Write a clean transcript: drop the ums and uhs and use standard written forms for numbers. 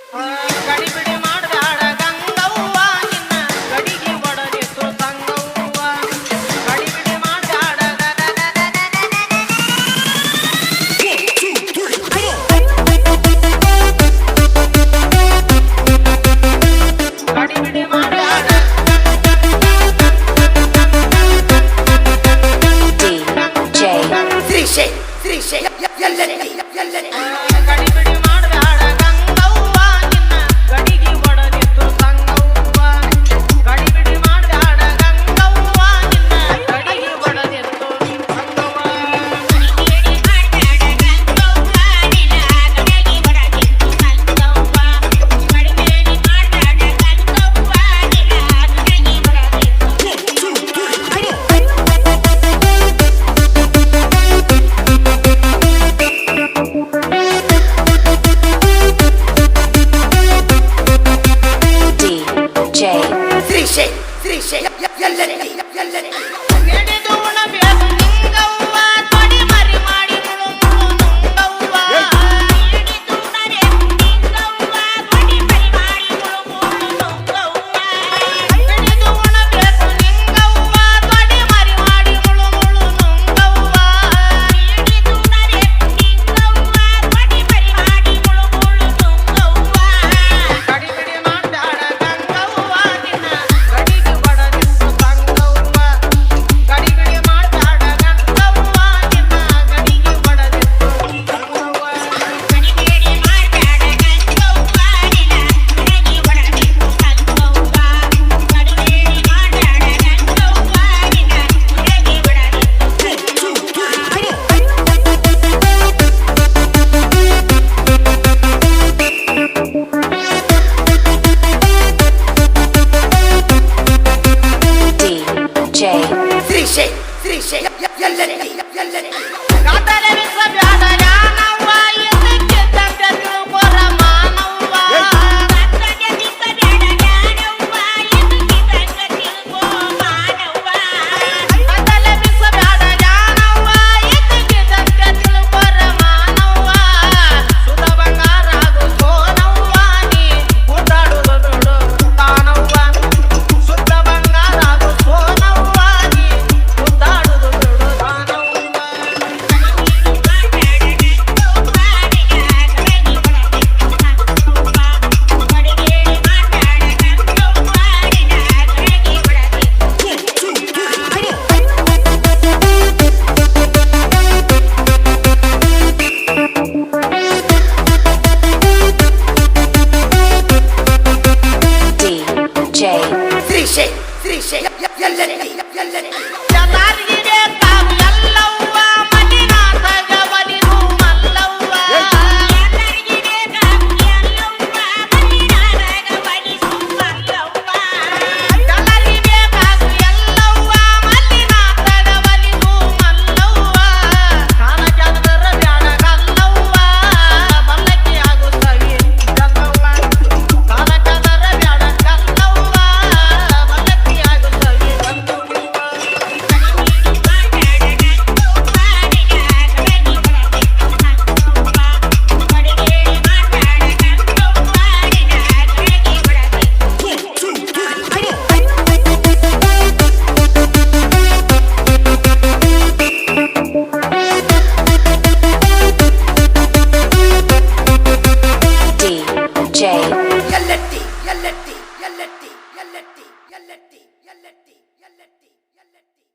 ಗಡಿಬಿಡಿ ಮಾಡ್ಬ್ಯಾಡ ಗಂಗವ್ವ ನಿನ್ನ ಗಡಿಗೆ ಒಡದಿತ್ತು ಸಂಗವ್ವ ಗಡಿಬಿಡಿ ಮಾಡ್ಬ್ಯಾಡ ಗಡಿಬಿಡಿ ಮಾಡ್ಬ್ಯಾಡ ಶ್ರೀಶೈ ಎಲ್ಲೆಡೆ ಗಡಿಬಿಡಿ ಮಾಡ್ಬ್ಯಾಡ ಗಂಗವ್ವ ನಿನ್ನ ಗಡಿಗೆ ಒಡದಿತ್ತು ಸಂಗವ್ವ ಗಡಿಬಿಡಿ ಮಾಡ್ಬ್ಯಾಡ ಗಂಗವ್ವ ನಿನ್ನ ಗಡಿಗೆ ಒಡದಿತ್ತು ಸಂಗವ್ವ ಗಡಿಬಿಡಿ ಮಾಡ್ಬ್ಯಾಡ ಗಂಗವ್ವ ನಿನ್ನ ಗಡಿಗೆ ಒಡದಿತ್ತು ಸಂಗವ್ವ ಗಡಿಬಿಡಿ ಮಾಡ್ಬ್ಯಾಡ ಗಂಗವ್ವ ನಿನ್ನ ಗಡಿಗೆ ಶ್ರೀಶೈ ಎಲ್ಲೆಡೆ ಎಡೆದು ಉಣಬೇಕು ನಿಂಗವ್ವ ತೊಡಿ ಮರಿ ಮಾಡಿ ನುಂಗವ್ವ ಎಡೆದು ಉಣಬೇಕು ನಿಂಗವ್ವ ತೊಡಿ ಮರಿ ಮಾಡಿ ನುಂಗವ್ವ ಎಡೆದು ಉಣಬೇಕು ನಿಂಗವ್ವ ತೊಡಿ ಮರಿ ಮಾಡಿ ನುಂಗವ್ವ ಎಡೆದು ಉಣಬೇಕು ನಿಂಗವ್ವ ತೊಡಿ ಮರಿ ಮಾಡಿ ನುಂಗವ್ವ ಗಡಿಬಿಡಿ ಮಾಡ್ಬ್ಯಾಡ ಗಂಗವ್ವ ನಿನ್ನ ಗಡಿಗೆ ಒಡದಿತ್ತು ಸಂಗವ್ವ ಗಡಿಬಿಡಿ ಮಾಡ್ಬ್ಯಾಡ ಗಂಗವ್ವ ನಿನ್ನ ಗಡಿಗೆ ಒಡದಿತ್ತು ಸಂಗವ್ವ ಗಡಿಬಿಡಿ ಮಾಡ್ಬ್ಯಾಡ ಗಂಗವ್ವ ನಿನ್ನ ಗಡಿಗೆ ಒಡದಿತ್ತು ಸಂಗವ್ವ ಗಡಿಬಿಡಿ ಮಾಡ್ಬ್ಯಾಡ ಗಂಗವ್ವ ನಿನ್ನ ಗಡಿಗೆ ಶ್ರೀಶೈ ಎಲ್ಲೆಡೆ ಗಾತಲೆ ವಿಶ್ವಬ್ಯಾಡ ಯಾನವ್ವ ಇದಕ್ಕಿದ್ದಂತೆ ತಿಳ್ಕೊರ ಮಾನವ್ವ ಗಾತಲೆ ವಿಶ್ವಬ್ಯಾಡ ಯಾನವ್ವ ಇದಕ್ಕಿದ್ದಂತೆ ತಿಳ್ಕೊ ಮಾನವ್ವ ಗಾತಲೆ ವಿಶ್ವಬ್ಯಾಡ ಯಾನವ್ವ ಇದಕ್ಕಿದ್ದಂತೆ ತಿಳ್ಕೊರ ಮಾನವ್ವ ಸುಧ ಬಂಗಾರಾಗು ಸೋನವ್ವ ನೀ ಕೂತಾಡುದು ಬಿಡು ತಾನವ್ವ ಸುದ್ದ ಬಂಗಾರಾಗು ಸೋನವ್ವ ನೀ ಕೂತಾಡುದು ಬಿಡು ತಾನವ್ವ ಶ್ರೀಶೈ ಎಲ್ಲೆಡೆ ಜತಾರಿಗೆ ಬೇಕಾವು ಎಲ್ಲವ್ವ ಮನಿನಾಥಗ ಬಲಿದು ಮಲ್ಲವ್ವ ಎಲ್ಲರಿಗೆ ಬೇಕಾವು ಎಲ್ಲವ್ವ ಮನಿನಾಥಗ ಬಲಿದು ಮಲ್ಲವ್ವ ಎಲ್ಲರಿಗೆ ಬೇಕಾವು ಎಲ್ಲವ್ವ ಮನಿನಾಥಗ ಬಲಿದು ಮಲ್ಲವ್ವ ಕಾನ ಕೆದರ ಬ್ಯಾಡ ಗಲ್ಲವ್ವ ಬಲ್ಲಕ್ಕಿ ಆಗುತ್ತವೆ ಗಲ್ಲವ್ವ ಕಾನ ಕೆದರ ಬ್ಯಾಡ ಗಲ್ಲವ್ವ ಬಲ್ಲಕ್ಕಿ ಆಗುತ್ತವೆ ಗಲ್ಲವ್ವ ಎಲ್ಲೆಟ್ಟಿ